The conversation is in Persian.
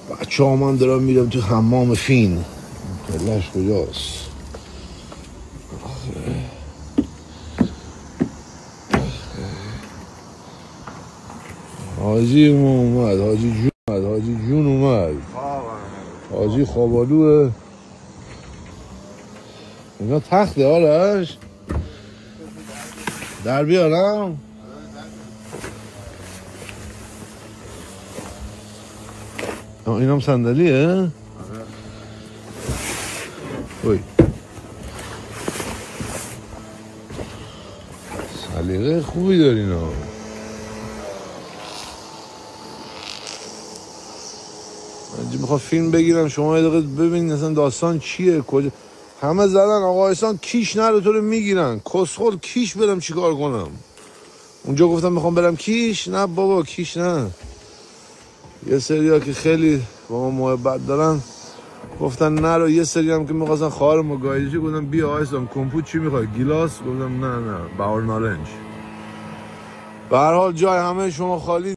بچه ها من دارم میرم تو حمام فین. پلش کجاست؟ حاجی اومد، حاجی جون اومد. حاجی خوابالوه. اینا تخته آرش در بیارم. اینم صندلیه. اوی سلیقه خوبی دارین ها. من میخوام فیلم بگیرم، شما یه دقیقه ببینید اصلا داستان چیه. کجا همه زدن آقا احسان کیش نره تو رو میگیرن. کسخل کیش برم چیکار کنم؟ اونجا گفتم میخوام برم کیش، نه بابا کیش نه. یه سریا که خیلی با ما محبت دارن گفتن نرو، یه سری هم که میخواستن خواهرمو گاییدشی گفتم بیا آیسان کمپوت چی میخوای؟ گیلاس؟ گفتم نه بهار نارنج. به هر حال جای همه شما خالی.